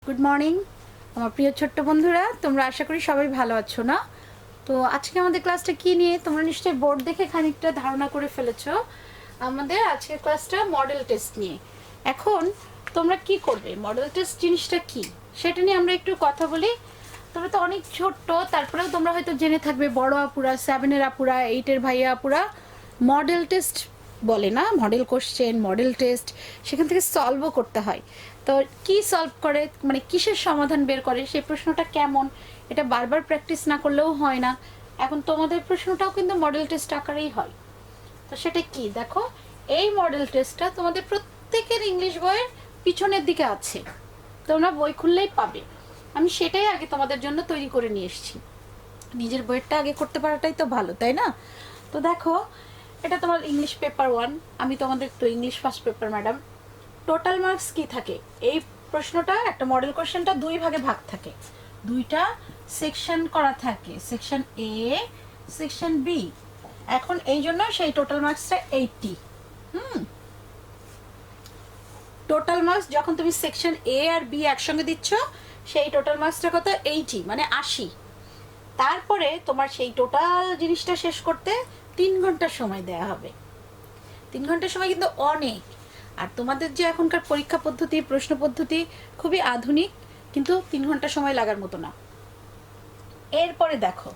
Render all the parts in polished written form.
Good morning আমার প্রিয় ছোট্ট বন্ধুরা, তোমরা আশা করি সবাই ভালো আছো না? তো আজকে আমাদের ক্লাসটা কি নিয়ে তোমরা নিশ্চয়ই বোর্ড দেখে খানিকটা ধারণা করে ফেলেছো। আমাদের আজকের ক্লাসটা মডেল টেস্ট নিয়ে। এখন তোমরা কি করবে, মডেল টেস্ট জিনিসটা কি সেটা নিয়ে আমরা একটু কথা বলি। তোমরা তো অনেক ছোট্ট, তারপরেও তোমরা হয়তো জেনে থাকবে বড় আপুরা, 7-এর আপুরা, 8-এর ভাইয়া আপুরা মডেল টেস্ট বলে না, মডেল কোশ্চেন, মডেল টেস্ট, সেখান থেকে সলভও করতে হয়। তো কি সলভ করে, মানে কিসের সমাধান বের করে, সেই প্রশ্নটা কেমন, এটা বারবার প্র্যাকটিস না করলেও হয় না। এখন তোমাদের প্রশ্নটাও কিন্তু মডেল টেস্ট আকারেই হয়। তো সেটা কি দেখো, এই মডেল টেস্টটা তোমাদের প্রত্যেকের ইংলিশ বইয়ের পিছনের দিকে আছে, তোমরা বই খুললেই পাবে। আমি সেটাই আগে তোমাদের জন্য তৈরি করে নিয়ে এসেছি। নিজের বইয়েরটা আগে করতে পারাটাই তো ভালো, তাই না? তো দেখো, এটা তোমার ইংলিশ পেপার 1। আমি তোমাদের তো English first paper madam. Total marks কি থাকে, এই প্রশ্নটা একটা মডেল কোশ্চেনটা দুই ভাগে ভাগ থাকে, দুইটা সেকশন করা থাকে, সেকশন এ, সেকশন বি। এখন এই জন্য সেই টোটাল মার্কসটা 80। টোটাল মার্কস যখন তুমি সেকশন এ আর বি একসঙ্গে দিচ্ছ, সেই টোটাল মার্কসটা কত, 80 মানে 80। তারপরে তোমার সেই টোটাল জিনিসটা শেষ করতে 3 ঘন্টা সময় দেয়া হবে। 3 ঘন্টা সময় কিন্তু অনেক। আর তোমাদের যে এখনকার পরীক্ষা পদ্ধতি, প্রশ্ন পদ্ধতি খুবই আধুনিক, কিন্তু 3 ঘন্টা সময় লাগার মতো না। এরপরে দেখো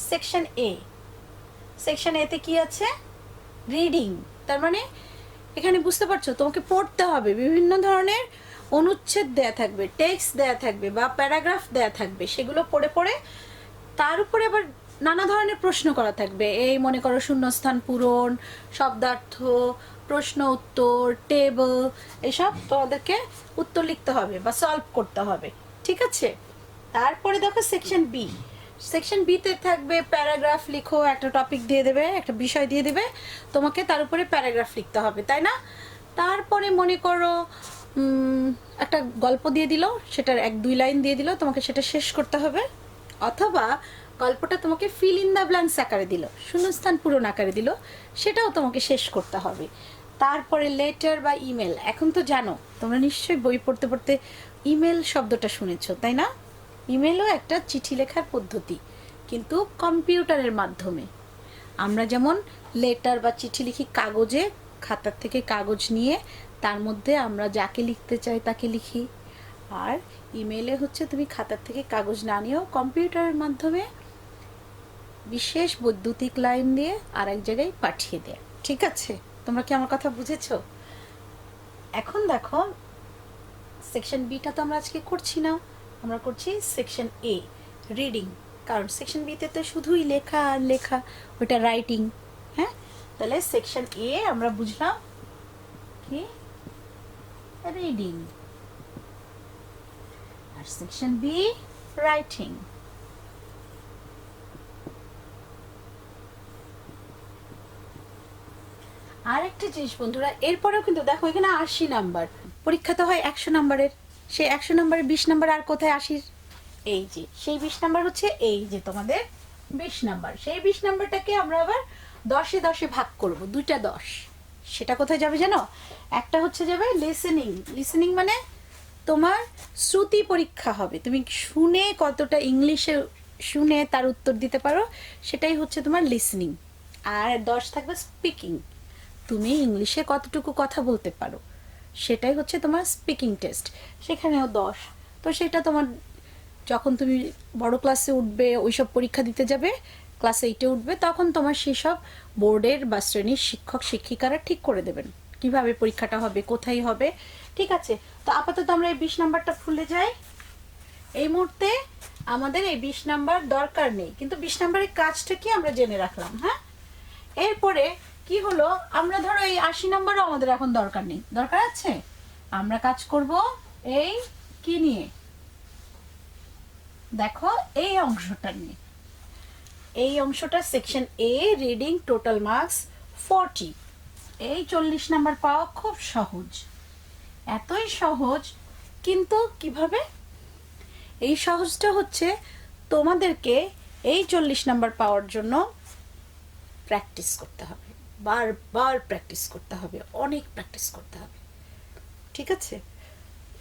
সেকশন এ। সেকশন এতে কি আছে, রিডিং। তার মানে এখানে বুঝতে পারছো, তোমাকে পড়তে হবে, বিভিন্ন ধরনের অনুচ্ছেদ দেয়া থাকবে, টেক্সট দেয়া থাকবে বা প্যারাগ্রাফ দেয়া থাকবে, সেগুলো পড়ে পড়ে তার উপরে আবার নানা ধরনের প্রশ্ন করা থাকবে। এই মনে করো শূন্যস্থান পূরণ, শব্দার্থ, প্রশ্ন উত্তর, টেবল, এসব তোমাদেরকে উত্তর লিখতে হবে বা সলভ করতে হবে, ঠিক আছে? তারপরে দেখো সেকশন বি। সেকশন বিতে থাকবে প্যারাগ্রাফ লিখো, একটা টপিক দিয়ে দেবে, একটা বিষয় দিয়ে দেবে, তোমাকে তার উপরে প্যারাগ্রাফ লিখতে হবে, তাই না? তারপরে মনে করো একটা গল্প দিয়ে দিল, সেটার 1-2 লাইন দিয়ে দিল, তোমাকে সেটা শেষ করতে হবে। অথবা গল্পটা তোমাকে ফিল ইন দ্য ব্ল্যাঙ্কস আকারে দিল, শূন্যস্থান পূরণ আকারে দিল, সেটাও তোমাকে শেষ করতে হবে। তারপরে লেটার বা ইমেল। এখন তো জানো, তোমরা নিশ্চয়ই বই পড়তে পড়তে ইমেল শব্দটা শুনেছো, তাই না? ইমেলও একটা চিঠি লেখার পদ্ধতি, কিন্তু কম্পিউটারের মাধ্যমে। আমরা যেমন লেটার বা চিঠি লিখি কাগজে, খাতার থেকে কাগজ নিয়ে তার মধ্যে আমরা যাকে লিখতে চাই তাকে লিখি। আর ইমেলে হচ্ছে তুমি খাতার থেকে কাগজ না নিয়েও কম্পিউটারের মাধ্যমে বিশেষ বৈদ্যুতিক লাইন দিয়ে আর এক জায়গায় পাঠিয়ে দেয়, ঠিক আছে? তোমরা কি আমার কথা বুঝেছো? এখন দেখো সেকশন বিটা তো আমরা আজকে করছি না, আমরা করছি সেকশন এ, রিডিং। কারণ সেকশন বিতে তো শুধুই লেখা আর লেখা, ওটা রাইটিং। হ্যাঁ, তাহলে সেকশন এ আমরা বুঝলাম কি, রিডিং, আর সেকশন বি রাইটিং। আর একটা জিনিস বন্ধুরা, এরপরেও কিন্তু দেখো এখানে 80 নাম্বার, পরীক্ষা তো হয় 100 নাম্বারের, সেই 100 নাম্বারের 20 নাম্বার আর কোথায় 80? এই যে সেই 20 নাম্বার হচ্ছে এই যে তোমাদের 20 নাম্বার। সেই 20 নাম্বারটাকে আমরা আবার 10-এ 10-এ ভাগ করব, দুইটা 10। সেটা কোথায় যাবে জানো? একটা হচ্ছে যাবে লিসেনিং। লিসেনিং মানে তোমার শ্রুতি পরীক্ষা হবে, তুমি শুনে কতটা ইংলিশে শুনে তার উত্তর দিতে পারো, সেটাই হচ্ছে তোমার লিসেনিং। আর 10 থাকবে স্পিকিং, তুমি ইংলিশে কতটুকু কথা বলতে পারো, সেটাই হচ্ছে তোমার স্পিকিং টেস্ট, সেখানেও 10। তো সেটা তোমার যখন তুমি বড় ক্লাসে উঠবে, ওইসব পরীক্ষা দিতে যাবে, ক্লাস 8-এ উঠবে, তখন তোমার সেসব বোর্ডের বা শ্রেণীর শিক্ষক শিক্ষিকারা ঠিক করে দেবেন কিভাবে পরীক্ষাটা হবে, কোথায় হবে, ঠিক আছে? তো আপাতত আমরা এই 20 নাম্বারটা ভুলে যাই। এই মুহূর্তে আমাদের এই 20 নাম্বার দরকার নেই, কিন্তু 20 নাম্বারের কাজটা কি আমরা জেনে রাখলাম। হ্যাঁ, এরপরে কি হলো, আমরা ধরো এই 80 নাম্বারও আমাদের এখন দরকার নেই, দরকার আছে, আমরা কাজ করব এই কি নিয়ে, দেখো এই অংশটা নিয়ে। এই অংশটা সেকশন এ, রিডিং, টোটাল মার্কস 40। এই 40 নাম্বার পাওয়া খুব সহজ, এতই সহজ। কিন্তু কিভাবে? এই সহজটা হচ্ছে তোমাদেরকে এই 40 নাম্বার পাওয়ার জন্য প্র্যাকটিস করতে হবে, বারবার প্র্যাকটিস করতে হবে, অনেক প্র্যাকটিস করতে হবে, ঠিক আছে?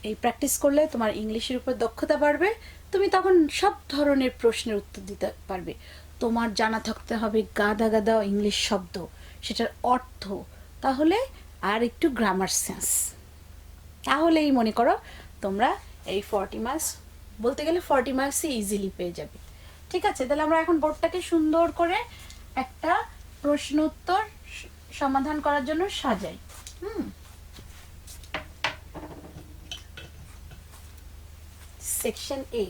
এই প্র্যাকটিস করলে তোমার ইংলিশের উপর দক্ষতা বাড়বে, তুমি তখন সব ধরনের প্রশ্নের উত্তর দিতে পারবে। তোমার জানা থাকতে হবে গাদা গাদা ইংলিশ শব্দ, সেটার অর্থ, তাহলে আর একটু গ্রামার সেন্স, তাহলেই মনে করো তোমরা এই 40 মার্কস, বলতে গেলে 40 মার্কসই ইজিলি পেয়ে যাবে। ঠিক আছে, তাহলে আমরা এখন বোর্ডটাকে সুন্দর করে একটা প্রশ্ন উত্তর সমাধান করার জন্য সাজাই। সেকশন এ,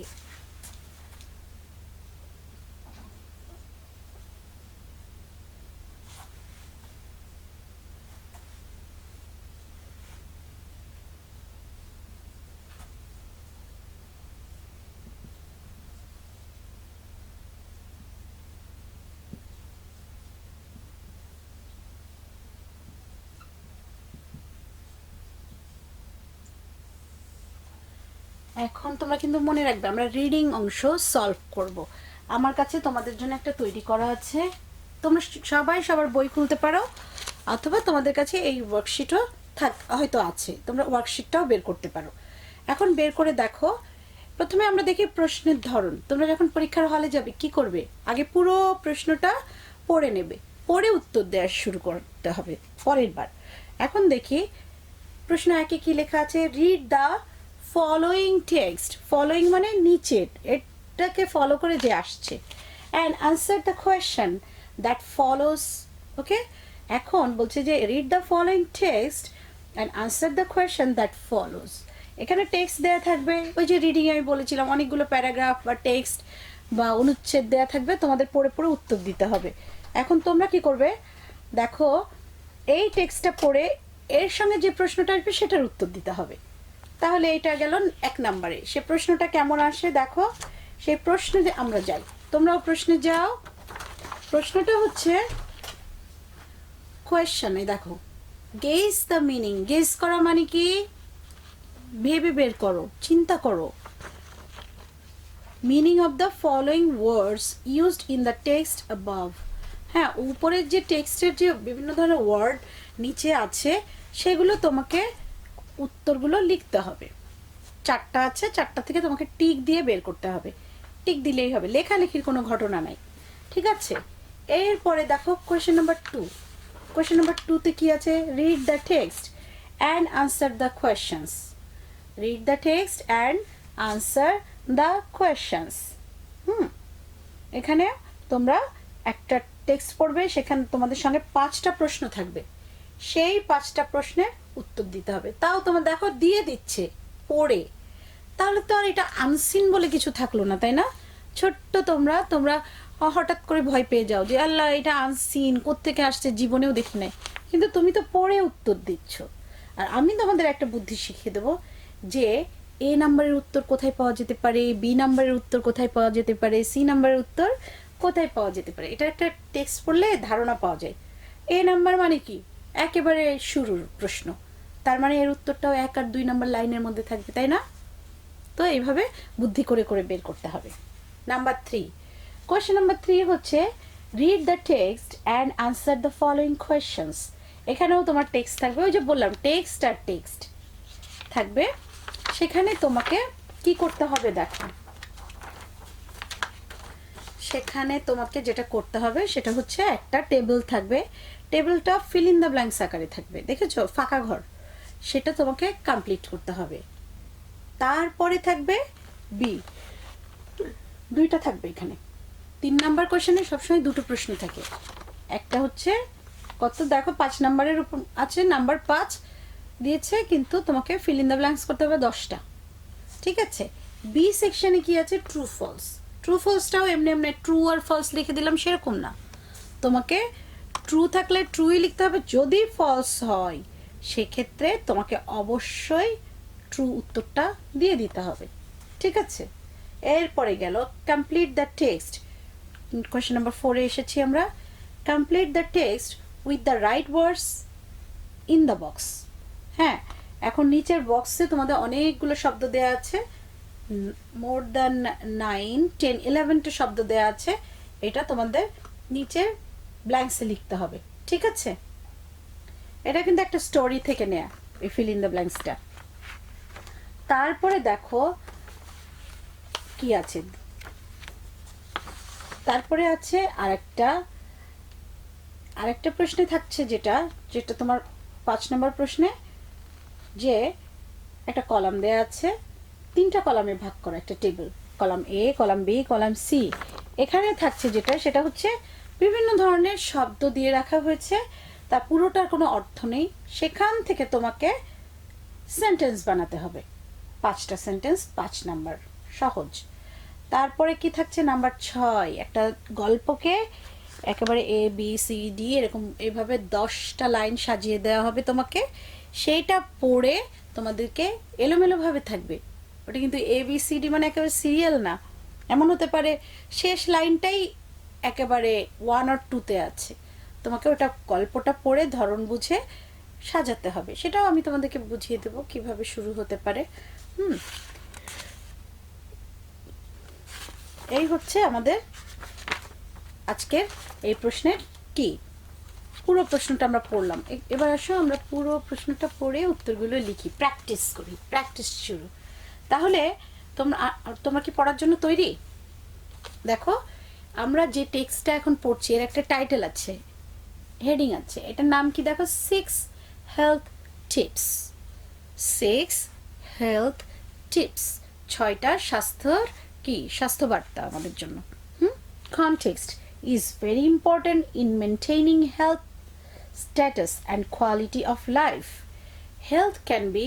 এখন তোমরা কিন্তু মনে রাখবে আমরা রিডিং অংশ সলভ করব। আমার কাছে তোমাদের জন্য একটা তৈরি করা আছে, তোমরা সবাই সবার বই খুলতে পারো, অথবা তোমাদের কাছে এই ওয়ার্কশিটও হয়তো আছে, তোমরা ওয়ার্কশিটটাও বের করতে পারো। এখন বের করে দেখো, প্রথমে আমরা দেখি প্রশ্নের ধরন। তোমরা যখন পরীক্ষার হলে যাবে কি করবে, আগে পুরো প্রশ্নটা পড়ে নেবে, পড়ে উত্তর দেওয়া শুরু করতে হবে পরের বার। এখন দেখি প্রশ্ন একে কি লেখা আছে, read the following text, following মানে নিচের, এটাকে ফলো করে যে আসছে, and answer the question that follows. Okay, এখন বলছে যে read the following text and answer the question that follows. এখানে টেক্সট দেওয়া থাকবে, ওই যে রিডিং আমি বলেছিলাম অনেকগুলো প্যারাগ্রাফ বা টেক্সট বা অনুচ্ছেদ দেওয়া থাকবে, তোমাদের পড়ে পড়ে উত্তর দিতে হবে। এখন তোমরা কি করবে, দেখো এই টেক্সটটা পড়ে এর সঙ্গে যে প্রশ্নটা আসবে সেটার উত্তর দিতে হবে। তাহলে এটা গেল 1 নম্বরে। সে প্রশ্নটা কেমন আসে দেখো, সেই প্রশ্নে যে আমরা যাই, তোমরাও প্রশ্নে যাও। প্রশ্নটা হচ্ছে কোয়েশ্চনে, দেখো গেস দ্য মিনিং, গেস করা মানে কি, ভেবে বের করো, চিন্তা করো। Meaning of the following words used in the text above. হ্যাঁ, উপরের যে টেক্সটের যে বিভিন্ন ধরনের ওয়ার্ড নিচে আছে সেগুলো তোমাকে উত্তরগুলো লিখতে হবে। 4টা আছে, 4টা থেকে তোমাকে টিক দিয়ে বের করতে হবে, টিক দিলেই হবে, লেখালেখির কোনো ঘটনা নাই। ঠিক আছে, এরপরে দেখো কোয়েশ্চেন নাম্বার 2। কোয়েশ্চেন নাম্বার 2তে কি আছে, read the text and answer the questions. Read the text and answer the questions. এখানে তোমরা একটা টেক্সট পড়বে, সেখানে তোমাদের সঙ্গে 5টা প্রশ্ন থাকবে, সেই 5টা প্রশ্নের উত্তর দিতে হবে। তাও তোমার দেখো দিয়ে দিচ্ছে পড়ে, তাহলে তো আর এটা আনসিন বলে কিছু থাকলো না, তাই না? ছোট্ট তোমরা হঠাৎ করে ভয় পেয়ে যাও যে আল্লাহ এটা আনসিন, কোত্থেকে আসছে, জীবনেও দেখি নাই, কিন্তু তুমি তো পড়ে উত্তর দিচ্ছ। আর আমি তোমাদের একটা বুদ্ধি শিখিয়ে দেবো যে এ নাম্বারের উত্তর কোথায় পাওয়া যেতে পারে, বি নাম্বারের উত্তর কোথায় পাওয়া যেতে পারে, সি নাম্বারের উত্তর কোথায় পাওয়া যেতে পারে। এটা একটা টেক্সট পড়লে ধারণা পাওয়া যায়। এ নাম্বার মানে কি, একেবারে শুরুর প্রশ্ন, তার মানে এর উত্তরটাও 1 আর 2 নাম্বার লাইনের মধ্যে থাকবে, তাই না? তো এইভাবে বুদ্ধি করে করে বের করতে হবে। নাম্বার 3, কোয়েশ্চেন নাম্বার 3 হচ্ছে read the text and answer the following questions. এখানেও তোমার টেক্সট থাকবে, ওই যে বললাম টেক্সট আর টেক্সট থাকবে। সেখানে তোমাকে কি করতে হবে দেখো, সেখানে তোমাকে যেটা করতে হবে সেটা হচ্ছে একটা টেবিল থাকবে, টেবিলটা ফিল ইন দ্য ব্ল্যাঙ্কস আকারে থাকবে, দেখেছো ফাঁকা ঘর, সেটা তোমাকে কমপ্লিট করতে হবে। তারপরে থাকবে বি, 2টা থাকবে এখানে। 3 নাম্বার কোশ্চেনে সবসময় 2টো প্রশ্ন থাকে, একটা হচ্ছে কত দেখো 5 নাম্বারের উপর আছে, নাম্বার 5 দিয়েছে, কিন্তু তোমাকে ফিল ইন দ্য ব্ল্যাঙ্কস করতে হবে 10টা। ঠিক আছে, বি সেকশনে কি আছে, ট্রু ফলস। ট্রু ফলসটাও এমনি এমনি ট্রু আর ফলস লিখে দিলাম সেরকম না, তোমাকে ট্রু থাকলে ট্রুই লিখতে হবে, যদি ফলস হয় সেক্ষেত্রে তোমাকে অবশ্যই ট্রু উত্তরটা দিয়ে দিতে হবে। ঠিক আছে, এরপরে গেল complete the text. Question number 4-এ এসেছি আমরা। Complete the text with the right words in the box. হ্যাঁ, এখন নিচের বক্সে তোমাদের অনেকগুলো শব্দ দেওয়া আছে, মোর দ্যান 9, 10, 11টা শব্দ দেওয়া আছে, এটা তোমাদের নিচের ব্ল্যাঙ্কসে লিখতে হবে। ঠিক আছে, এটা কিন্তু একটা স্টোরি থেকে নেয়া, এই ফিল ইন দ্য ব্ল্যাঙ্কসটা। তারপরে দেখো কি আছে, তারপরে আছে আরেকটা প্রশ্নে থাকছে, যেটা তোমার 5 নম্বর প্রশ্নে, যে একটা কলাম দেয়া আছে, 3টা কলামে ভাগ করা একটা table, column A, column B, column C. এখানে থাকছে সেটা হচ্ছে বিভিন্ন ধরনের শব্দ দিয়ে রাখা হয়েছে, তা পুরোটার কোনো অর্থ নেই, সেখান থেকে তোমাকে সেন্টেন্স বানাতে হবে, 5টা সেন্টেন্স, 5 নাম্বার, সহজ। তারপরে কি থাকছে নাম্বার 6, একটা গল্পকে একেবারে এ বি সি ডি এরকম এইভাবে 10টা লাইন সাজিয়ে দেওয়া হবে তোমাকে, সেইটা পড়ে তোমাদেরকে এলোমেলোভাবে থাকবে, ওটা কিন্তু এ বি সি ডি মানে একেবারে সিরিয়াল না, এমন হতে পারে শেষ লাইনটাই একেবারে 1 or 2-তে আছে, তোমাকে ওটা গল্পটা পড়ে ধরন বুঝে সাজাতে হবে, সেটাও আমি তোমাদেরকে বুঝিয়ে দেবো কিভাবে শুরু হতে পারে। এই হচ্ছে আমাদের আজকের এই প্রশ্নের কি, পুরো প্রশ্নটা আমরা পড়লাম। এবার আসো আমরা পুরো প্রশ্নটা পড়ে উত্তরগুলো লিখি, প্র্যাকটিস করি, প্র্যাকটিস শুরু। তাহলে তোমরা কি পড়ার জন্য তৈরি? দেখো আমরা যে টেক্সটটা এখন পড়ছি এর একটা টাইটেল আছে, হেডিং আছে, এটার নাম কি দেখো, 6 হেলথ টিপস। 6 হেলথ টিপস, 6টা স্বাস্থ্যর কি, স্বাস্থ্য বার্তা আমাদের জন্য। Context is very important in maintaining health status and quality of life. Health can be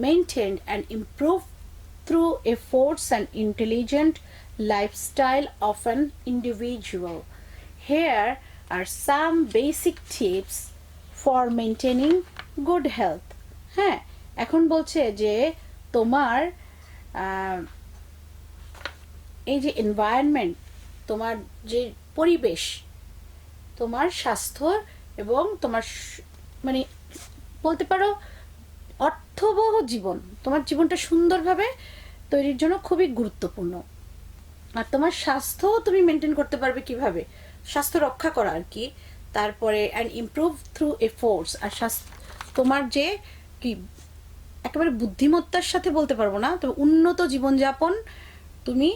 maintained and improved through efforts and intelligent lifestyle of an individual. Here are some basic tips for maintaining good health. হ্যাঁ, এখন বলছে যে তোমার এই যে environment, তোমার যে পরিবেশ, তোমার স্বাস্থ্য এবং তোমার মানে বলতে পারো অর্থবহ জীবন, তোমার জীবনটা সুন্দরভাবে তৈরির জন্য খুবই গুরুত্বপূর্ণ। আর তোমার স্বাস্থ্যও তুমি মেনটেন করতে পারবে কিভাবে, স্বাস্থ্য রক্ষা করা আর কি। তারপরে অ্যান্ড ইমপ্রুভ থ্রু এফোর্টস, আর তোমার যে কি একেবারে বুদ্ধিমত্তার সাথে বলতে পারবো না, তবে উন্নত জীবনযাপন তুমি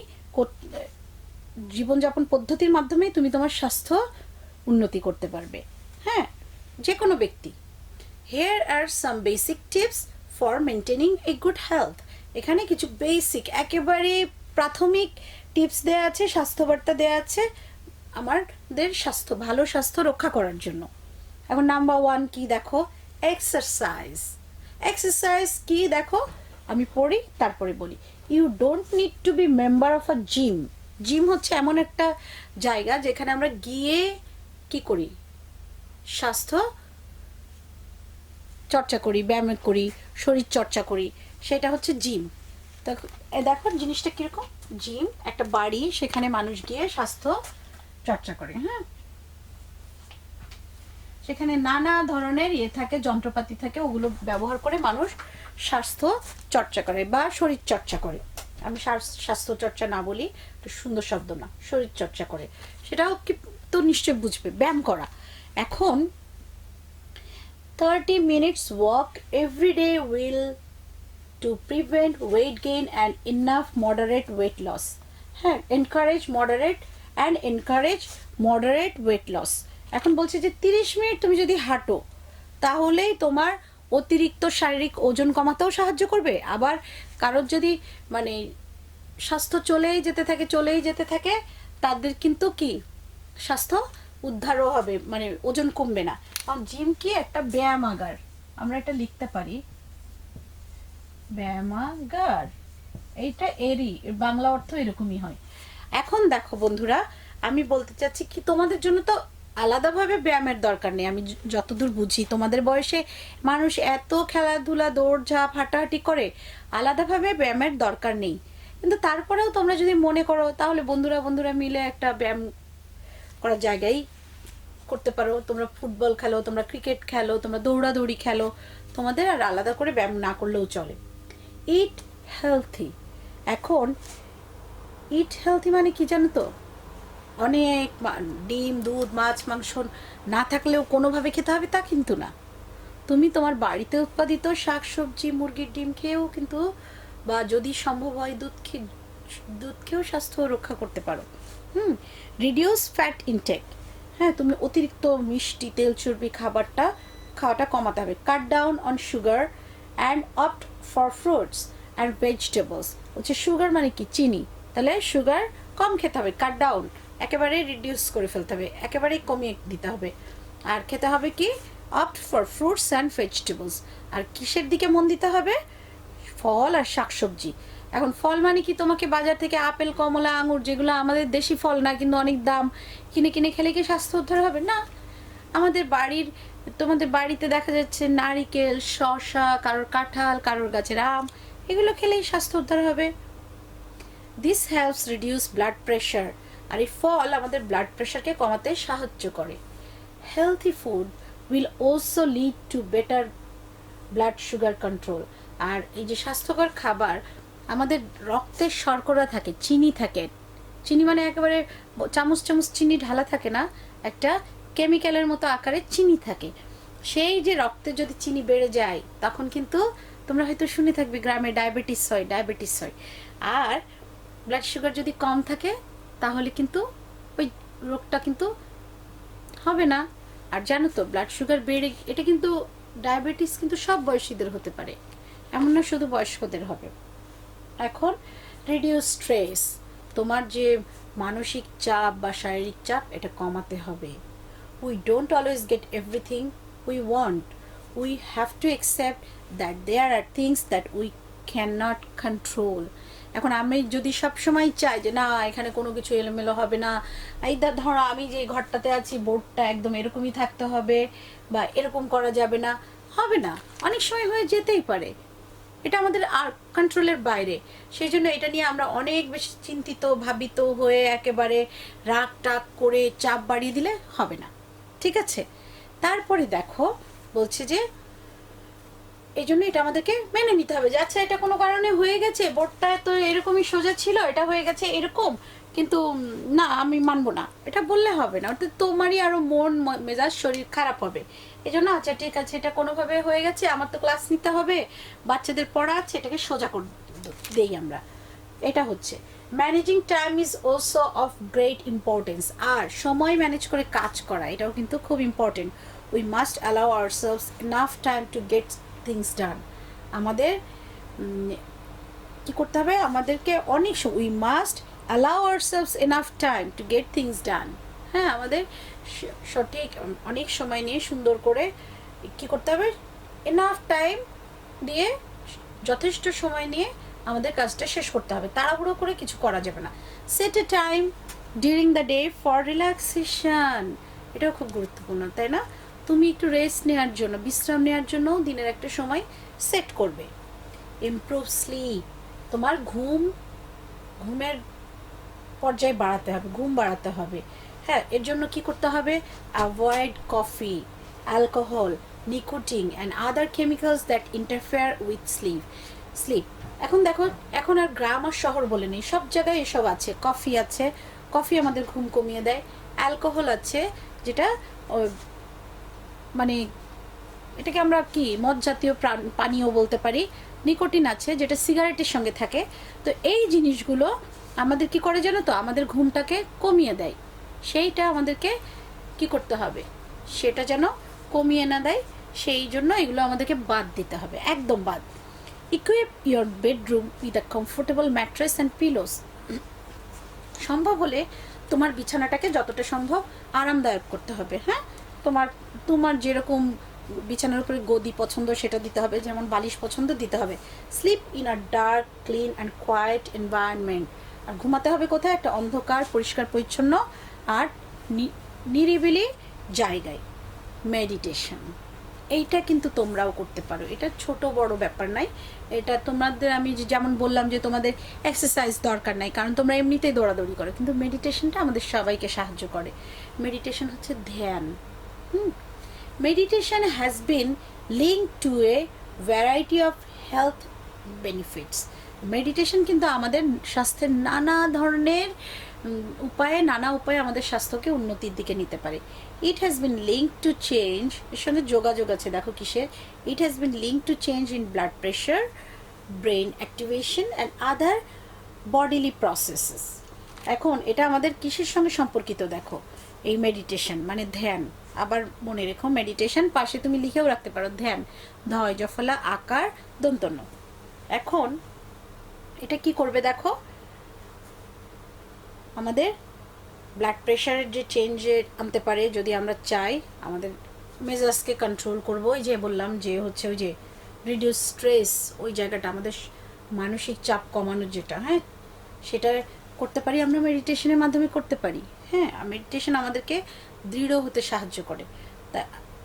জীবনযাপন পদ্ধতির মাধ্যমে তুমি তোমার স্বাস্থ্য উন্নতি করতে পারবে, হ্যাঁ, যে কোনো ব্যক্তি। Here are some basic tips for maintaining a good health. এখানে কিছু বেসিক একেবারে প্রাথমিক টিপস দেয়া আছে, স্বাস্থ্যবার্তা দেয়া আছে আমাদের ভালো স্বাস্থ্য রক্ষা করার জন্য। এখন নাম্বার 1 কি দেখো, এক্সারসাইজ। এক্সারসাইজ কি দেখো, আমি পড়ি তারপরে বলি। You don't need to be member of a gym. Gym হচ্ছে এমন একটা জায়গা যেখানে আমরা গিয়ে কি করি, স্বাস্থ্য চর্চা করি, ব্যায়াম করি, শরীর চর্চা করি, সেটা হচ্ছে জিম। দেখো জিনিসটা কিরকম, জিম একটা বাড়ি, সেখানে মানুষ গিয়ে স্বাস্থ্য চর্চা করে, হ্যাঁ, সেখানে নানা ধরনের থাকে, যন্ত্রপাতি থাকে, ওগুলো ব্যবহার করে মানুষ স্বাস্থ্য চর্চা করে বা শরীর চর্চা করে। আমি স্বাস্থ্য চর্চা না বলি, একটু সুন্দর শব্দ না, শরীর চর্চা করে, সেটাও কি তো নিশ্চয় বুঝবে, ব্যায়াম করা। এখন 30 minutes walk every day will to prevent weight gain and enough moderate weight loss. হ্যাঁ, encourage moderate weight loss. এখন বলছে যে 30 মিনিট তুমি যদি হাঁটো তাহলেই তোমার অতিরিক্ত শারীরিক ওজন কমাতেও সাহায্য করবে, আবার কারোর যদি মানে স্বাস্থ্য চলেই যেতে থাকে তাদের কিন্তু কি স্বাস্থ্য উদ্ধারও হবে, মানে ওজন কমবে না। কারণ জিম কি একটা ব্যায়ামাগার, আমরা এটা লিখতে পারি, ব্যায়ামাগার, এইটা এরই বাংলা অর্থ এরকমই হয়। এখন দেখো বন্ধুরা, আমি বলতে চাচ্ছি কি, তোমাদের জন্য তো আলাদাভাবে ব্যায়ামের দরকার নেই, আমি যতদূর বুঝি তোমাদের বয়সে মানুষ এত খেলাধুলা, দৌড়ঝাঁপ, হাঁটাহাঁটি করে, আলাদাভাবে ব্যায়ামের দরকার নেই। কিন্তু তারপরেও তোমরা যদি মনে করো তাহলে বন্ধুরা মিলে একটা ব্যায়াম করার জায়গায় করতে পারো। তোমরা ফুটবল খেলো, তোমরা ক্রিকেট খেলো, তোমরা দৌড়াদৌড়ি খেলো, তোমাদের আর আলাদা করে ব্যায়াম না করলেও চলে। ইট হেলথি। এখন ইট হেলথি মানে কি জানো তো, অনেক ডিম, দুধ, মাছ, মাংস না থাকলেও কোনোভাবে খেতে হবে তা কিন্তু না। তুমি তোমার বাড়িতে উৎপাদিত শাক সবজি, মুরগির ডিম খেয়েও কিন্তু বা যদি সম্ভব হয় দুধ খেয়েও স্বাস্থ্য রক্ষা করতে পারো। রিডিউস ফ্যাট ইনটেক, হ্যাঁ তুমি অতিরিক্ত মিষ্টি তেল চর্বি খাওয়াটা কমাতে হবে। Cut down on sugar and opt for fruits and vegetables. হচ্ছে সুগার মানে কি, চিনি, তাহলে সুগার কম খেতে হবে, কাট ডাউন, একেবারে রিডিউস করে ফেলতে হবে, একেবারেই কমিয়ে দিতে হবে। আর খেতে হবে কি, opt for fruits and vegetables. আর কিসের দিকে মন দিতে হবে, ফল আর শাকসবজি। এখন ফল মানে কি, তোমাকে বাজার থেকে আপেল কমলা আঙুর যেগুলো আমাদের দেশি ফল না কিন্তু অনেক দাম, কিনে কিনে খেলে কি স্বাস্থ্য উদ্ধার হবে? না। তোমাদের বাড়িতে দেখা যাচ্ছে নারিকেল, শসা, কারোর কাঁঠাল, কারোর গাছের আম, এগুলো খেলেই স্বাস্থ্য উদ্ধার হবে। This helps reduce blood pressure. আর এই ফল আমাদের ব্লাড প্রেশারকে কমাতে সাহায্য করে। Healthy food will also lead to better blood sugar control. আর এই যে স্বাস্থ্যকর খাবার, আমাদের রক্তের শর্করা থাকে, চিনি থাকে, চিনি মানে একেবারে চামচ চামচ চিনি ঢালা থাকে না, একটা কেমিক্যালের মতো আকারে চিনি থাকে। সেই যে রক্তে যদি চিনি বেড়ে যায় তখন কিন্তু তোমরা হয়তো শুনে থাকবে গ্রামে ডায়াবেটিস হয়। আর ব্লাড সুগার যদি কম থাকে তাহলে কিন্তু ওই রোগটা কিন্তু হবে না। আর জানো তো ব্লাড সুগার বেড়ে, এটা কিন্তু ডায়াবেটিস কিন্তু সব বয়সীদের হতে পারে, এমন না শুধু বয়স্কদের হবে। এখন রিডিউস স্ট্রেস, তোমার যে মানসিক চাপ বা শারীরিক চাপ এটা কমাতে হবে। We don't always get everything we want, we have to accept that there are things that we can not control. এখন আমি যদি সবসময় চাই যে না এখানে কোনো কিছু এলোমেলো হবে না, এই ধরো আমি যে ঘরটাতে আছি বোর্ডটা একদম এরকমই থাকতে হবে বা এরকম করা যাবে না, হবে না, অনেক সময় হয়ে যেতেই পারে, এটা আমাদের আর কন্ট্রোলের বাইরে। সেই জন্য এটা নিয়ে আমরা অনেক বেশি চিন্তিত ভাবিত হয়ে একেবারে রাগ টাগ করে চাপ বাড়িয়ে দিলে হবে না, ঠিক আছে? তারপরে দেখো বলছে যে এই জন্য এটা আমাদেরকে মেনে নিতে হবে যে আচ্ছা এটা কোনো কারণে হয়ে গেছে, বোর্ডটা তো এরকমই সোজা ছিল, এটা হয়ে গেছে এরকম, কিন্তু না আমি মানবো না, এটা বললে হবে না, অর্থাৎ তোমারই আরো মন মেজাজ শরীর খারাপ হবে। এই জন্য আচ্ছা ঠিক আছে এটা কোনোভাবে হয়ে গেছে, আমার তো ক্লাস নিতে হবে, বাচ্চাদের পড়া আছে, এটাকে সোজা করে দেই আমরা। এটা হচ্ছে managing time is also of great importance. আর সময় ম্যানেজ করে কাজ করা এটাও কিন্তু খুব important. We must allow ourselves enough time to get things done. আমাদের কি করতে হবে, আমাদেরকে অনেক we must allow ourselves enough time to get things done. হ্যাঁ, আমাদের সঠিক অনেক সময় নিয়ে সুন্দর করে কি করতে হবে, এনাফ টাইম দিয়ে যথেষ্ট সময় নিয়ে আমাদের কাজটা শেষ করতে হবে, তাড়াহুড়ো করে কিছু করা যাবে না। Set A time during the day for relaxation, এটাও খুব গুরুত্বপূর্ণ, তাই না? তুমি একটু রেস্ট নেওয়ার জন্য, বিশ্রাম নেওয়ার জন্য দিনের একটা সময় সেট করবে। ইমপ্রুভ স্লিপ, তোমার ঘুমের পর্যায়ে বাড়াতে হবে, ঘুম বাড়াতে হবে। হ্যাঁ, এর জন্য কি করতে হবে, avoid coffee, alcohol, nicotine and other chemicals that interfere with sleep. এখন দেখো, এখন আর গ্রাম আর শহর বলে নেই, সব জায়গায় এসব আছে। কফি আছে, কফি আমাদের ঘুম কমিয়ে দেয়। অ্যালকোহল আছে, যেটা মানে এটাকে আমরা কি মদ জাতীয় পানীয় বলতে পারি। নিকোটিন আছে, যেটা সিগারেটের সঙ্গে থাকে। তো এই জিনিসগুলো আমাদের কি করে জানো তো, আমাদের ঘুমটাকে কমিয়ে দেয়। সেইটা আমাদেরকে কি করতে হবে, সেটা যেন কমিয়ে না দেয়, সেই জন্য এগুলো আমাদেরকে বাদ দিতে হবে, একদম বাদ। Equip your bedroom with a comfortable mattress and pillows. সম্ভব হলে তোমার বিছানাটাকে যতটা সম্ভব আরামদায়ক করতে হবে। হ্যাঁ, তোমার যেরকম বিছানার উপরে গদি পছন্দ সেটা দিতে হবে, যেমন বালিশ পছন্দ দিতে হবে। Sleep in a dark, clean and quiet environment. আর ঘুমাতে হবে কোথায়, একটা অন্ধকার, পরিষ্কার পরিচ্ছন্ন আর নিরিবিলি জায়গায়। মেডিটেশন, এইটা কিন্তু তোমরাও করতে পারো, এটা ছোট বড় ব্যাপার নাই। এটা তোমাদের আমি যেমন বললাম যে তোমাদের এক্সারসাইজ দরকার নাই, কারণ তোমরা এমনিতেই দৌড়াদৌড়ি করো, কিন্তু মেডিটেশনটা আমাদের সবাইকে সাহায্য করে। মেডিটেশন হচ্ছে ধ্যান। Meditation has been linked to a variety of health benefits. Meditation কিন্তু আমাদের স্বাস্থ্যের নানা উপায়ে আমাদের স্বাস্থ্যকে উন্নতির দিকে নিতে পারে। It has been linked to change, এর সঙ্গে যোগাযোগ আছে, দেখো কিসের, it has been linked to change in blood pressure brain activation and other bodily processes. এখন এটা আমাদের কিসের সঙ্গে সম্পর্কিত দেখো, এই মেডিটেশন মানে ধ্যান। আবার মনে রেখো মেডিটেশন পাশে তুমি লিখেও রাখতে পারো ধ্যান, ধয় জফলা আকার দন্তন্য। এখন এটা কি করবে দেখো, আমাদের ব্লাড প্রেশারের যে চেঞ্জে আনতে পারে যদি আমরা চাই, আমাদের মেজাজকে কন্ট্রোল করবো। ওই যে বললাম যে হচ্ছে ওই যে রিডিউস স্ট্রেস, ওই জায়গাটা আমাদের মানসিক চাপ কমানোর যেটা, হ্যাঁ সেটা করতে পারি আমরা মেডিটেশনের মাধ্যমে করতে পারি। হ্যাঁ, মেডিটেশন আমাদেরকে দৃঢ় হতে সাহায্য করে।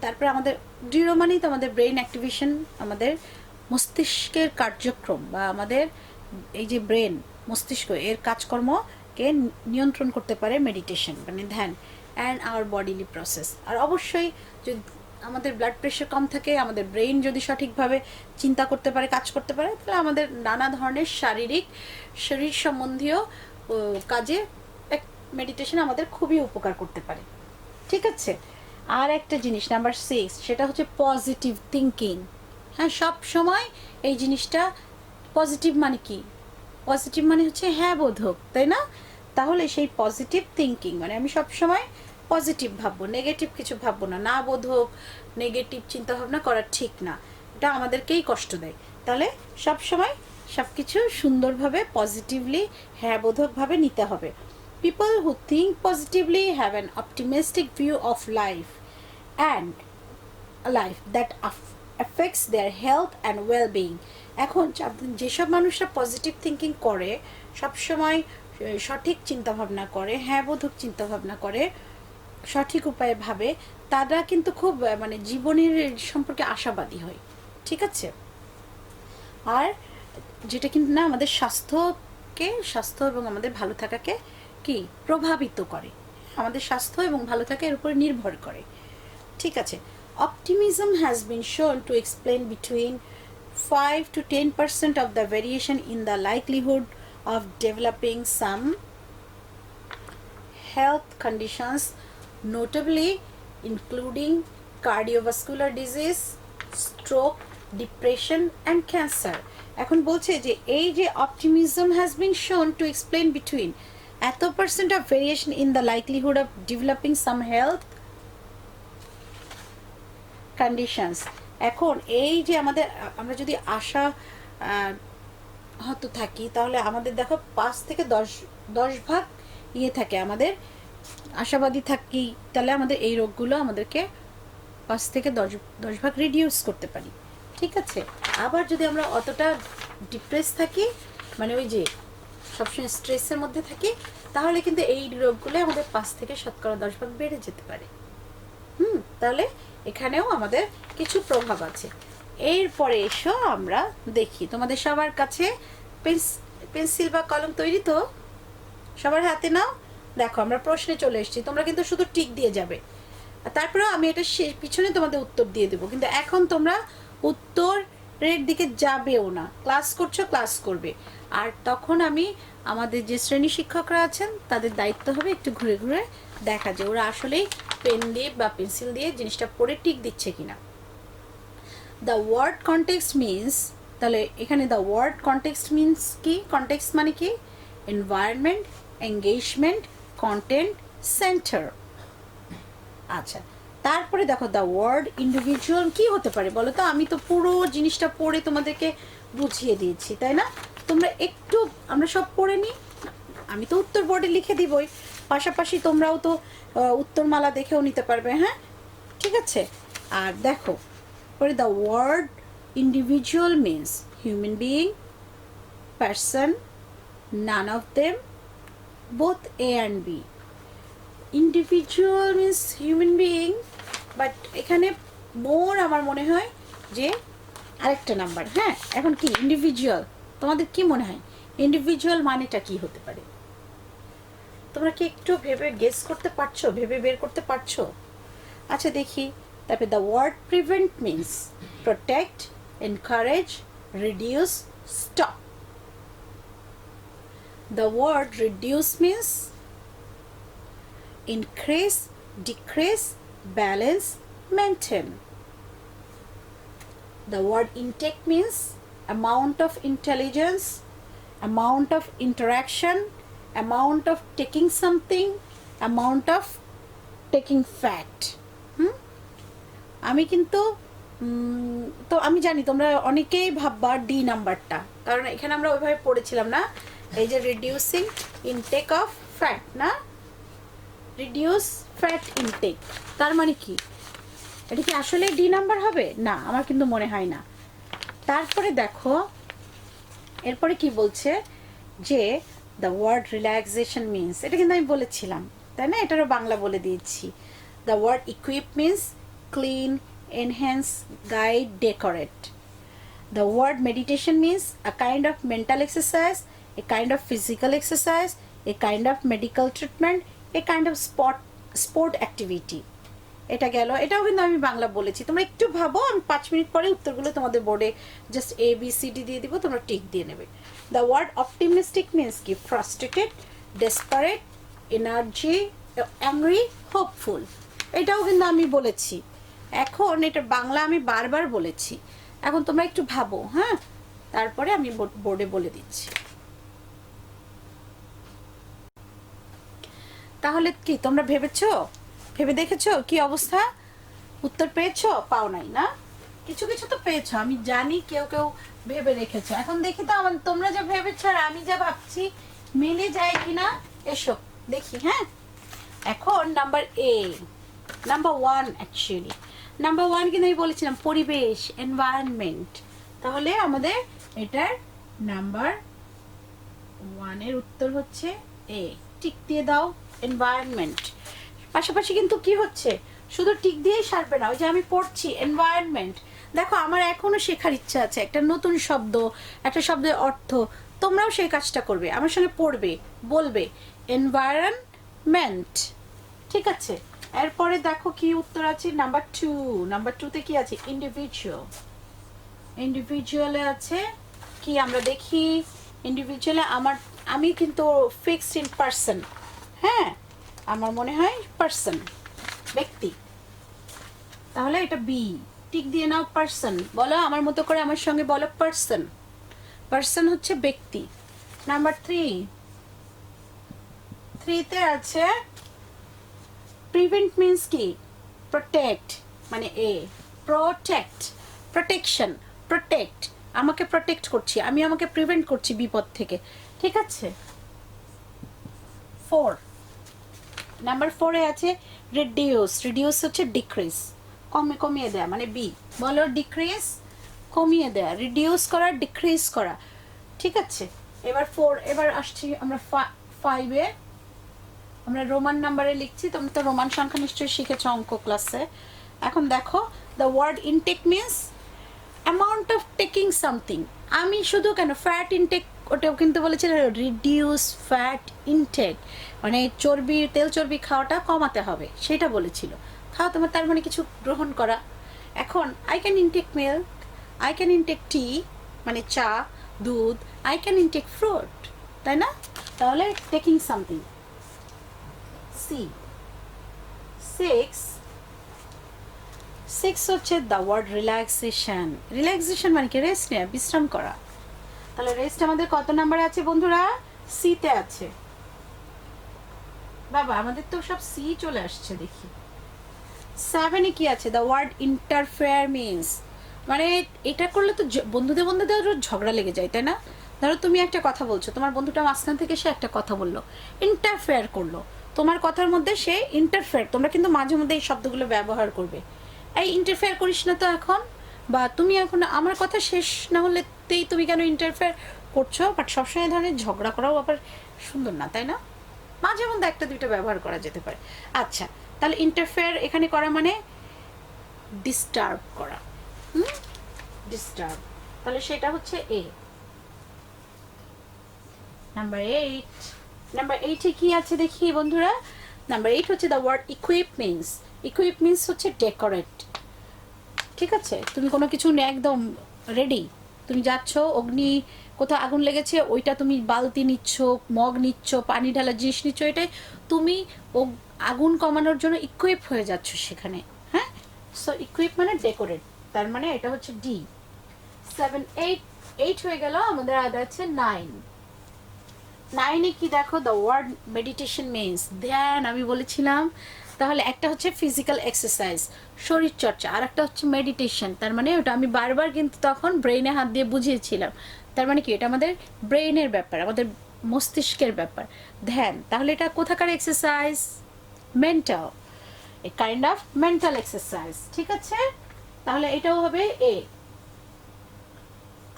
তারপরে আমাদের দৃঢ় মানেই তো আমাদের ব্রেন অ্যাক্টিভেশন, আমাদের মস্তিষ্কের কার্যক্রম বা আমাদের এই যে ব্রেন মস্তিষ্ক এর কাজকর্মকে নিয়ন্ত্রণ করতে পারে মেডিটেশন মানে ধ্যান, অ্যান্ড আওয়ার বডিলি প্রসেস। আর অবশ্যই যদি আমাদের ব্লাড প্রেশার কম থাকে, আমাদের ব্রেন যদি সঠিকভাবে চিন্তা করতে পারে, কাজ করতে পারে, তাহলে আমাদের নানা ধরনের শরীর সম্বন্ধীয় কাজে মেডিটেশন আমাদের খুবই উপকার করতে পারে। ঠিক আছে, আর একটা জিনিস নাম্বার 6, সেটা হচ্ছে পজিটিভ থিঙ্কিং। হ্যাঁ, সব সময় এই জিনিসটা পজিটিভ মানে কি, পজিটিভ মানে হচ্ছে হ্যাঁ বোধক, তাই না? তাহলে সেই পজিটিভ থিঙ্কিং মানে আমি সব সময় পজিটিভ ভাববো, নেগেটিভ কিছু ভাববো না। না বোধক নেগেটিভ চিন্তাভাবনা করা ঠিক না, এটা আমাদেরকেই কষ্ট দেয়। তাহলে সব সময় সব কিছু সুন্দরভাবে পজিটিভলি হ্যাঁ বোধকভাবে নিতে হবে। People who think positively have an optimistic view of life and a life that affects their health and well-being. এখন যেসব মানুষরা পজিটিভ থিঙ্কিং করে, সবসময় সঠিক চিন্তাভাবনা করে, হ্যাঁ বোধক চিন্তাভাবনা করে, সঠিক উপায়ে ভাবে, তারা কিন্তু খুব মানে জীবনের সম্পর্কে আশাবাদী হয়। ঠিক আছে, আর যেটা কিন্তু না আমাদের স্বাস্থ্য এবং আমাদের ভালো থাকাকে কি প্রভাবিত করে, আমাদের স্বাস্থ্য এবং ভালো থাকা এর উপরে নির্ভর করে। ঠিক আছে, optimism has been shown to explain between 5 to 10% of the variation in the likelihood of developing some health conditions, notably including cardiovascular disease, stroke, depression and cancer. এখন বলছে যে এই যে optimism has been shown to explain between এত percent of variation in the likelihood of developing some health conditions. এখন এই যে আমরা যদি আশা হতে থাকি, তাহলে আমাদের দেখো 5 থেকে 10 ভাগ থাকে, আমাদের আশাবাদী থাকি, তাহলে আমাদের এই রোগগুলো আমাদেরকে 5 থেকে 10 ভাগ রিডিউস করতে পারি। ঠিক আছে, আবার যদি আমরা অতটা ডিপ্রেস থাকি, মানে ওই যে সবসময় স্ট্রেসের মধ্যে থাকি, তাহলে কিন্তু এই রোগগুলো আমাদের 5 থেকে 10 ভাগ বেড়ে যেতে পারে। তাহলে এখানেও আমাদের কিছু প্রভাব আছে। এরপরে এসো আমরা দেখি, তোমাদের সবার কাছে পেন্সিল বা কলম তৈরি তো, সবার হাতে নাও। দেখো আমরা প্রশ্নে চলে এসেছি, তোমরা কিন্তু শুধু টিক দিয়ে যাবে, আর তারপরে আমি এটা পিছনে তোমাদের উত্তর দিয়ে দেবো। কিন্তু এখন তোমরা উত্তরের দিকে যাবেও না, ক্লাস করছো, ক্লাস করবে। আর তখন আমাদের যে শ্রেণী শিক্ষকরা আছেন তাদের দায়িত্ব হবে একটু ঘুরে ঘুরে দেখা যে ওরা আসলেই পেন দিয়ে বা পেন্সিল দিয়ে জিনিসটা পড়ে টিক দিচ্ছে কিনা। দ্য ওয়ার্ড কনটেক্সট মিনস, তাহলে এখানে দ্য ওয়ার্ড কনটেক্সট মিনস কি, কনটেক্সট মানে কি, এনভায়রনমেন্ট, এঙ্গেজমেন্ট, কন্টেন্ট, সেন্টার। আচ্ছা, তারপরে দেখো দ্য ওয়ার্ড ইন্ডিভিজুয়াল কি হতে পারে বলো তো? আমি তো পুরো জিনিসটা পড়ে তোমাদেরকে বুঝিয়ে দিয়েছি, তাই না? তোমরা একটু আমরা সব পড়ে নিই, আমি তো উত্তর বোর্ডে লিখে দিবই, পাশাপাশি তোমরাও তো উত্তরমালা দেখেও নিতে পারবে। হ্যাঁ, ঠিক আছে। আর দেখো পরে the word individual means human being, person, none of them, both A and B. Individual means human being, but এখানে মোর আমার মনে হয় যে আরেকটা নাম্বার। হ্যাঁ, এখন কি ইন্ডিভিজুয়াল, তোমাদের কি মনে হয় ইন্ডিভিজুয়াল মানেটা কি হতে পারে? তোমরা কি একটু ভেবে গেস করতে পারছো, ভেবে বের করতে পারছো? আচ্ছা দেখি। তারপরে the word prevent means protect, encourage, reduce, stop. The word reduce means increase, decrease, balance, maintain. The word intake means amount of intelligence, amount of interaction, amount of taking something, amount of taking fat. আমি কিন্তু তো আমি জানি তোমরা অনেকেই ভাববা D নাম্বারটা, কারণ এখানে আমরা ওইভাবে পড়েছিলাম না, এই যে রিডিউসিং ইনটেক অফ ফ্যাট না, রিডিউস ফ্যাট ইনটেক, তার মানে কি এটা কি আসলে ডি নাম্বার হবে? না, আমার কিন্তু মনে হয় না। তারপরে দেখো এরপরে কি বলছে যে দ্য ওয়ার্ড রিল্যাক্সেশন মিনস, এটা কিন্তু আমি বলেছিলাম তাই না, এটারও বাংলা বলে দিয়েছি। The word equip means clean, enhance, guide, decorate. The word meditation means a kind of mental exercise, a kind of physical exercise, a kind of medical treatment, a kind of sport activity. এটা গেল, এটাও কিন্তু আমি বাংলা বলেছি। তোমরা একটু ভাবো, আমি 5 মিনিট পরে উত্তরগুলো তোমাদের বোর্ডে জাস্ট ABCD দিয়ে দিব, তোমরা টিক দিয়ে নেবে। দ্য ওয়ার্ড অপটিমিস্টিক মিনস কি frustrated, desperate, energy, angry, hopeful. এটাও কিন্তু আমি বলেছি। এখন এটা বাংলা আমি বারবার বলেছি, এখন তোমরা একটু ভাবো, হ্যাঁ, তারপরে আমি বোর্ডে বলে দিচ্ছি। তাহলে কি তোমরা ভেবে দেখেছো কি অবস্থা? উত্তর পেয়েছো? পাও নাই না? কিছু কিছু তো পেয়েছো, আমি জানি কেউ কেউ ভেবে রেখেছো। এখন দেখি তো আমার তোমরা যা ভেবেছো আর আমি যা ভাবছি মিলে যায় কিনা, এসো দেখি। হ্যাঁ, এখন নাম্বার 1 অ্যাকচুয়ালি নাম্বার 1 কিন্তু আমি বলেছিলাম পরিবেশ, এনভায়রনমেন্ট। তাহলে আমাদের এটার নাম্বার 1 এর উত্তর হচ্ছে এ। টিক দিয়ে দাও, এনভায়রনমেন্ট। পাশাপাশি কিন্তু কি হচ্ছে, শুধু টিক দিয়েই সারবে না, ওই যে আমি পড়ছি এনভায়রনমেন্ট। দেখো আমার এখনো শেখার ইচ্ছা আছে, একটা নতুন শব্দ, একটা শব্দের অর্থ। তোমরাও সেই কাজটা করবে, আমার সঙ্গে পড়বে, বলবে এনভায়রনমেন্ট। ঠিক আছে, এরপরে দেখো কি উত্তর আছে নাম্বার 2। নাম্বার 2 তে কি আছে? ইন্ডিভিজুয়ালে আছে কি আমরা দেখি। ইন্ডিভিজুয়ালে আমি কিন্তু ফিক্সড ইন পার্সন, হ্যাঁ, আমার মনে হয় পার্সন, ব্যক্তি। তাহলে এটা বি, টিক দিয়ে নাও। পার্সন বলো আমার মতো করে, আমার সঙ্গে বলো পার্সন। পার্সন হচ্ছে ব্যক্তি। নাম্বার 3 তে আছে প্রিভেন্ট মিন্স কি? প্রোটেক্ট, মানে এ। প্রোটেকশন, প্রোটেক্ট, আমাকে প্রোটেক্ট করছি, আমি আমাকে প্রিভেন্ট করছি বিপদ থেকে। ঠিক আছে। নাম্বার 4 এ আছে রিডিউস হচ্ছে ডিক্রিজ, কমিয়ে দেয়া, মানে বি। বলো ডিক্রিজ, কমিয়ে দেয়া, রিডিউস করা, ডিক্রিজ করা। ঠিক আছে, এবার আসছি আমরা 5 এ। আমরা রোমান নাম্বারে লিখছি, তোমরা তো রোমান সংখ্যা নিশ্চয়ই শিখেছো অঙ্ক ক্লাসে। এখন দেখো the word intake means amount of taking something. আমি শুধু কেন ফ্যাট ইনটেক, ওটাও কিন্তু বলেছে রিডিউস ফ্যাট ইনটেক, মানে তেল চর্বি খাওয়াটা কমাতে হবে, সেটা বলেছিল। খাওয়া তোমার তার মানে কিছু গ্রহণ করা। এখন I can intake milk, I can intake tea, মানে চা, দুধ, আই ক্যান ইনটেক ফ্রুট, তাই না? তাহলে টেকিং সামথিং। সিক্স হচ্ছে দ্য ওয়ার্ড রিল্যাক্সেশন মানে কি? রেস্ট নেওয়া, বিশ্রাম করা। তাহলে রেস্ট আমাদের কত নাম্বারে আছে বন্ধুরা? সিতে আছে। বাবা আমাদের তো সব সি চলে আসছে দেখি। 7 এ কি আছে? দ্য ওয়ার্ড ইন্টারফেয়ার মিনস, মানে এটা করলে তো বন্ধুদের ঝগড়া লেগে যায়, তাই না? ধরো তুমি একটা কথা বলছো, তোমার বন্ধুটা মাঝখান থেকে সে একটা কথা বললো, ইন্টারফেয়ার করলো তোমার কথার মধ্যে, সে ইন্টারফেয়ার। তোমরা কিন্তু মাঝে মধ্যে এই শব্দগুলো ব্যবহার করবে। এই ইন্টারফেয়ার করিস না তো এখন, বা তুমি এখন আমার কথা শেষ না হলেতেই তুমি কেন ইন্টারফেয়ার করছো? বাট সবসময় ধরনের ঝগড়া করাও আবার সুন্দর না, তাই না? মাঝে মধ্যে একটা দুইটা ব্যবহার করা যেতে পারে। আচ্ছা, তাহলে ইন্টারফেয়ার এখানে করা মানে ডিস্টার্ব করা। ডিস্টার্ব, তাহলে সেটা হচ্ছে এ। নাম্বার 8 এ কি আছে দেখি বন্ধুরা। নাম্বার 8 হচ্ছে দ্য ওয়ার্ড ইকুইপ মিনস হচ্ছে ডেকোরেট। ঠিক আছে, তুমি কোনো কিছু একদম রেডি, তুমি যাচ্ছ, কোথাও আগুন লেগেছে, ওইটা তুমি বালতি নিচ্ছ, মগ নিচ্ছ, পানি ঢালার জিনিস নিচ্ছ, এটাই তুমি আগুন কমানোর জন্য ইকুইপ হয়ে যাচ্ছ সেখানে। হ্যাঁ, সো ইকুইপ মানে ডেকোরেট, তার মানে এটা হচ্ছে ডি। 7, 8 8 হয়ে গেল, আমাদের আর আছে 9। 9-এ কি দেখো, দ্য ওয়ার্ড মেডিটেশন মিনস ধ্যান, আমি বলেছিলাম। তাহলে একটা হচ্ছে ফিজিক্যাল এক্সারসাইজ, শরীর চর্চা, আর একটা হচ্ছে মেডিটেশন। তার মানে ওটা আমি বারবার কিন্তু তখন ব্রেইনে হাত দিয়ে বুঝিয়েছিলাম। তার মানে কি, এটা আমাদের ব্রেইনের ব্যাপার, আমাদের মস্তিষ্কের ব্যাপার ধ্যান। তাহলে এটা কোথাকার exercise? Mental, a kind of mental exercise. ঠিক আছে, তাহলে এটাও হবে এ।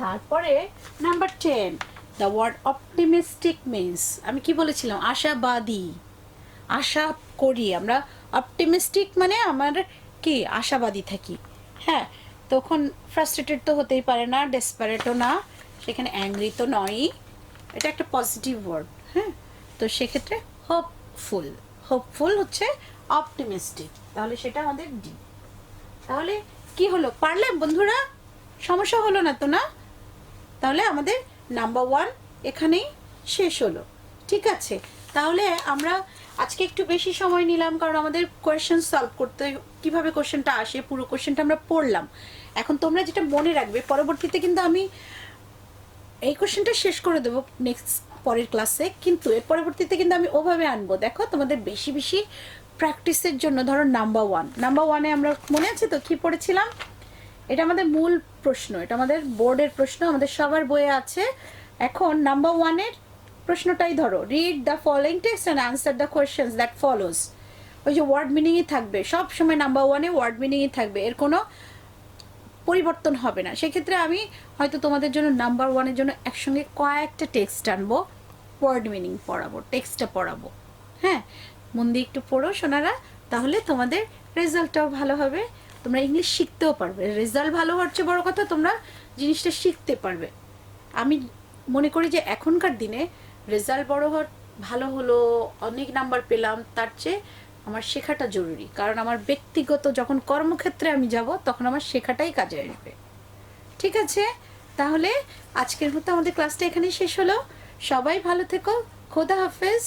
তারপরে number 10, the word optimistic means, আমি কি বলেছিলাম? আশাবাদী, আশা করি আমরা। অপটিমিস্টিক মানে আমার কি, আশাবাদী থাকি। হ্যাঁ, তখন ফ্রাস্ট্রেটেড তো হতেই পারে না, ডেসপারেটও না, সেখানে অ্যাংরি তো নয়ই, এটা একটা পজিটিভ ওয়ার্ড। হ্যাঁ, তো সেক্ষেত্রে হোপফুল, হোপফুল হচ্ছে অপটিমিস্টিক, তাহলে সেটা আমাদের ডি। তাহলে কি হলো, পারলে বন্ধুরা? সমস্যা হলো না তো, না? তাহলে আমাদের নাম্বার 1 এখানেই শেষ হলো। ঠিক আছে, তাহলে আমরা আজকে একটু বেশি সময় নিলাম, কারণ আমাদের কোয়েশ্চেন সলভ করতে, কিভাবে কোয়েশ্চেনটা আসে পুরো কোয়েশ্চেনটা আমরা পড়লাম। এখন তোমরা যেটা মনে রাখবে, পরবর্তীতে কিন্তু আমি এই কোয়েশ্চেনটা শেষ করে দেবো নেক্সট পরের ক্লাসে, কিন্তু এর পরবর্তীতে কিন্তু আমি ওভাবে আনবো। দেখো, তোমাদের বেশি বেশি প্র্যাকটিসের জন্য ধরো নাম্বার 1, নাম্বার 1-এ আমরা মনে আছে তো কি পড়েছিলাম? এটা আমাদের মূল প্রশ্ন, এটা আমাদের বোর্ডের প্রশ্ন, আমাদের সবার বইয়ে আছে। এখন নাম্বার 1-এর প্রশ্নটাই ধরো, read the following text and answer the questions that follows. ওই যে ওয়ার্ড মিনিংই থাকবে সব সময়, নাম্বার 1-এ ওয়ার্ড মিনিংই থাকবে, এর কোনো পরিবর্তন হবে না। সেক্ষেত্রে আমি হয়তো তোমাদের জন্য নাম্বার 1-এর জন্য একসঙ্গে কয়েকটা টেক্সট আনবো, ওয়ার্ড মিনিং পড়াবো, টেক্সটটা পড়াবো। হ্যাঁ, মন দিয়ে একটু পড়ো সোনারা, তাহলে তোমাদের রেজাল্টটাও ভালো হবে, তোমরা ইংলিশ শিখতেও পারবে। রেজাল্ট ভালো হচ্ছে বড় কথা, তোমরা জিনিসটা শিখতে পারবে। আমি মনে করি যে এখনকার দিনে রেজাল্ট বড় ভালো হলো, অনেক নাম্বার পেলাম, তার চেয়ে আমার শেখাটা জরুরি। কারণ আমার ব্যক্তিগত যখন কর্মক্ষেত্রে আমি যাব, তখন আমার শেখাটাই কাজে আসবে। ঠিক আছে, তাহলে আজকের মতো আমাদের ক্লাসটা এখানেই শেষ হলো। সবাই ভালো থেকো, খোদা হাফেজ।